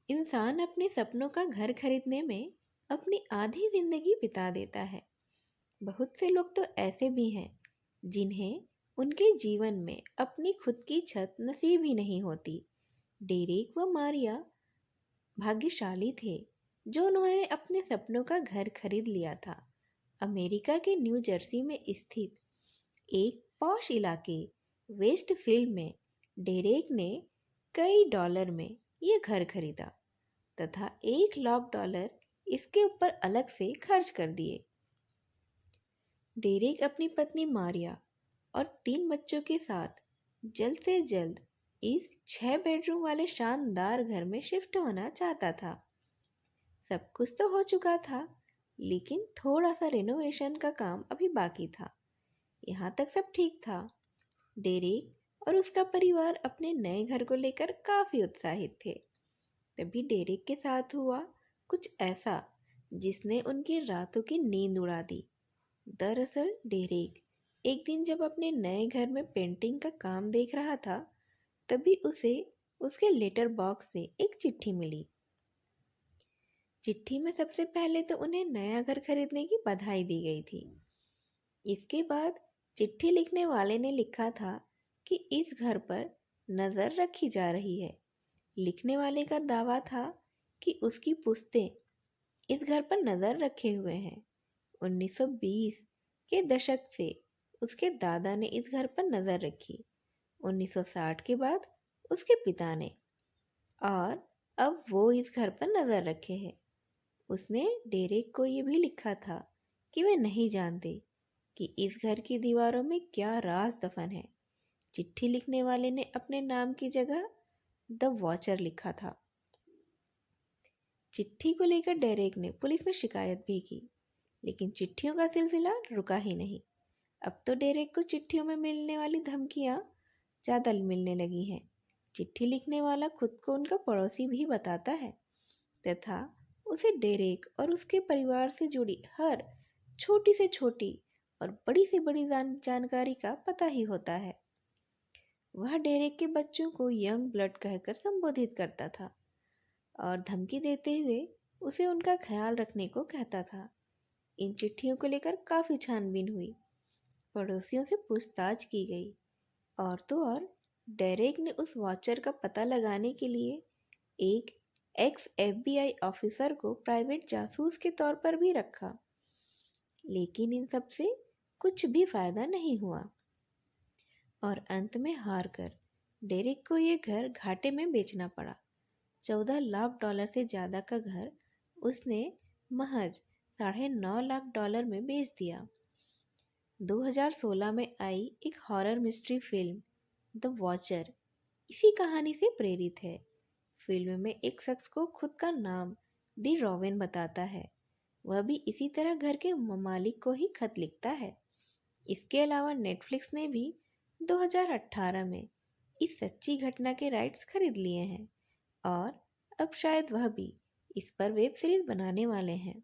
इंसान अपने सपनों का घर खरीदने में अपनी आधी जिंदगी बिता देता है। बहुत से लोग तो ऐसे भी हैं जिन्हें उनके जीवन में अपनी खुद की छत नसीब ही नहीं होती। डेरेक व मारिया भाग्यशाली थे जो उन्होंने अपने सपनों का घर खरीद लिया था। अमेरिका के न्यू जर्सी में स्थित एक पॉश इलाके वेस्टफील्ड में डेरेक ने कई डॉलर में यह घर खरीदा तथा $1 लाख इसके ऊपर अलग से खर्च कर दिए। डेरेक अपनी पत्नी मारिया और 3 बच्चों के साथ जल्द से जल्द इस 6 बेडरूम वाले शानदार घर में शिफ्ट होना चाहता था। सब कुछ तो हो चुका था, लेकिन थोड़ा सा रिनोवेशन का काम अभी बाकी था। यहाँ तक सब ठीक था। डेरेक और उसका परिवार अपने नए घर को लेकर काफी उत्साहित थे। तभी डेरेक के साथ हुआ कुछ ऐसा जिसने उनकी रातों की नींद उड़ा दी। दरअसल डेरेक एक दिन जब अपने नए घर में पेंटिंग का काम देख रहा था, तभी उसे उसके लेटर बॉक्स से एक चिट्ठी मिली। चिट्ठी में सबसे पहले तो उन्हें नया घर खरीदने की बधाई दी गई थी। इसके बाद चिट्ठी लिखने वाले ने लिखा था कि इस घर पर नज़र रखी जा रही है। लिखने वाले का दावा था कि उसकी पुश्तें इस घर पर नज़र रखे हुए हैं। 1920 के दशक से उसके दादा ने इस घर पर नज़र रखी, 1960 के बाद उसके पिता ने, और अब वो इस घर पर नज़र रखे हैं। उसने डेरेक को ये भी लिखा था कि वे नहीं जानते कि इस घर की दीवारों में क्या राज दफन है। चिट्ठी लिखने वाले ने अपने नाम की जगह द वॉचर लिखा था। चिट्ठी को लेकर डेरेक ने पुलिस में शिकायत भी की, लेकिन चिट्ठियों का सिलसिला रुका ही नहीं। अब तो डेरेक को चिट्ठियों में मिलने वाली धमकियां ज़्यादा मिलने लगी हैं। चिट्ठी लिखने वाला खुद को उनका पड़ोसी भी बताता है तथा उसे डेरेक और उसके परिवार से जुड़ी हर छोटी से छोटी और बड़ी से बड़ी जानकारी का पता ही होता है। वह डेरेक के बच्चों को यंग ब्लड कहकर संबोधित करता था और धमकी देते हुए उसे उनका ख्याल रखने को कहता था। इन चिट्ठियों को लेकर काफ़ी छानबीन हुई, पड़ोसियों से पूछताछ की गई, और तो और डेरेक ने उस वॉचर का पता लगाने के लिए एक एक्स FBI ऑफिसर को प्राइवेट जासूस के तौर पर भी रखा। लेकिन इन सब से कुछ भी फायदा नहीं हुआ और अंत में हार कर डेरेक को ये घर घाटे में बेचना पड़ा। $14 लाख से ज़्यादा का घर उसने महज $9.5 लाख में बेच दिया। 2016 में आई एक horror mystery film the watcher इसी कहानी से प्रेरित है। फिल्म में एक शख्स को खुद का नाम दी रॉवेन बताता है। वह भी इसी तरह घर के मालिक को ही खत लिखता है। इसके अलावा नेटफ्लिक्स ने भी 2018 में इस सच्ची घटना के राइट्स खरीद लिए हैं और अब शायद वह भी इस पर वेब सीरीज बनाने वाले हैं।